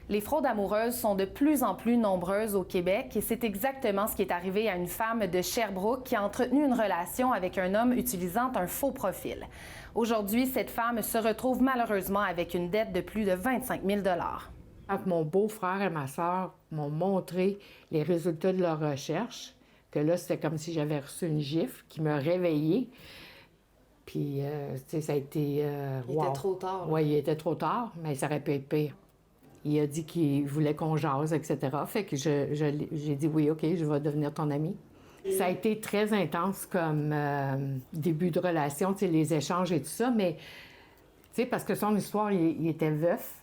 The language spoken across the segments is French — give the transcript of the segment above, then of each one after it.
Les fraudes amoureuses sont de plus en plus nombreuses au Québec et c'est exactement ce qui est arrivé à une femme de Sherbrooke qui a entretenu une relation avec un homme utilisant un faux profil. Aujourd'hui, cette femme se retrouve malheureusement avec une dette de plus de 25 000 Quand mon beau-frère et ma sœur m'ont montré les résultats de leur recherche, que là, c'était comme si j'avais reçu une gifle qui m'a réveillée. Puis, tu sais, ça a été... Il était trop tard. Oui, il était trop tard, mais ça aurait pu être pire. Il a dit qu'il voulait qu'on jase, etc. Fait que j'ai dit oui, OK, je vais devenir ton ami. Ça a été très intense comme début de relation, tu sais, les échanges et tout ça, mais, tu sais, parce que son histoire, il était veuf,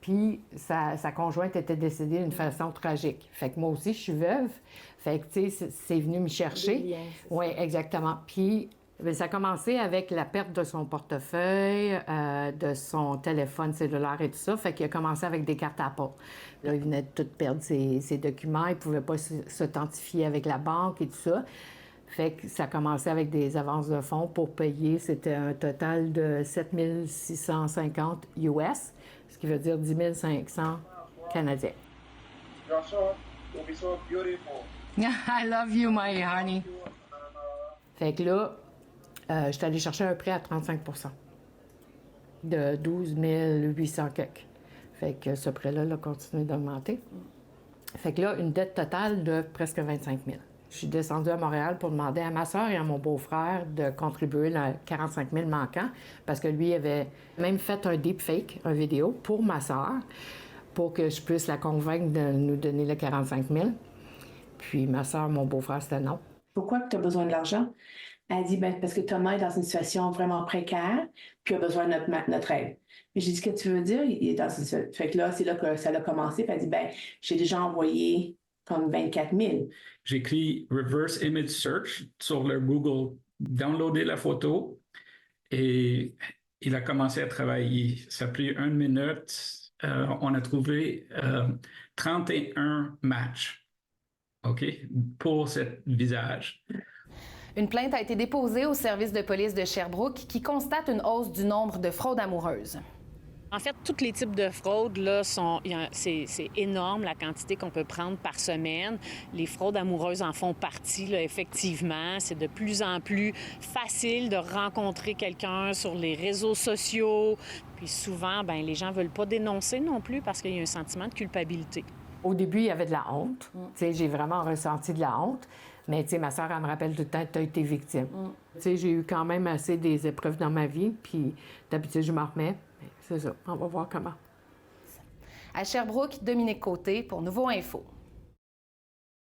puis sa conjointe était décédée d'une façon tragique. Fait que moi aussi, je suis veuve. Fait que, tu sais, c'est venu me chercher. Oui, exactement. Puis, bien, ça a commencé avec la perte de son portefeuille, de son téléphone cellulaire et tout ça. Fait qu'il a commencé avec des cartes Apple. Là, il venait de tout perdre ses documents. Il ne pouvait pas s'authentifier avec la banque et tout ça. Fait que ça a commencé avec des avances de fonds pour payer. C'était un total de 7 650 US, ce qui veut dire 10 500 canadiens. Joshua will be so beautiful. I love you, my honey. Fait que là, je suis allée chercher un prêt à 35 de 12 800 quelques. Fait que ce prêt-là a continué d'augmenter. Fait que là, une dette totale de presque 25 000. Je suis descendue à Montréal pour demander à ma soeur et à mon beau-frère de contribuer le 45 000 manquants parce que lui avait même fait un deepfake, une vidéo, pour ma soeur pour que je puisse la convaincre de nous donner le 45 000. Puis ma soeur, mon beau-frère, c'était non. Pourquoi tu as besoin de l'argent? Elle dit, ben, parce que Thomas est dans une situation vraiment précaire, puis il a besoin de notre aide. Mais j'ai dit, qu'est-ce que tu veux dire? Il est dans une... Fait que là, c'est là que ça a commencé. Puis elle dit, ben, j'ai déjà envoyé comme 24 000. J'ai écrit reverse image search sur le Google, downloader la photo et il a commencé à travailler. Ça a pris 1 minute. On a trouvé 31 matchs, OK, pour ce visage. Une plainte a été déposée au service de police de Sherbrooke qui constate une hausse du nombre de fraudes amoureuses. En fait, tous les types de fraudes, là, c'est énorme la quantité qu'on peut prendre par semaine. Les fraudes amoureuses en font partie, là, effectivement. C'est de plus en plus facile de rencontrer quelqu'un sur les réseaux sociaux. Puis souvent, ben, les gens ne veulent pas dénoncer non plus parce qu'il y a un sentiment de culpabilité. Au début, il y avait de la honte. J'ai vraiment ressenti de la honte. Mais ma soeur, elle me rappelle tout le temps que tu as été victime. J'ai eu quand même assez des épreuves dans ma vie, puis d'habitude, je m'en remets. C'est ça, on va voir comment. À Sherbrooke, Dominique Côté pour Nouveau Info.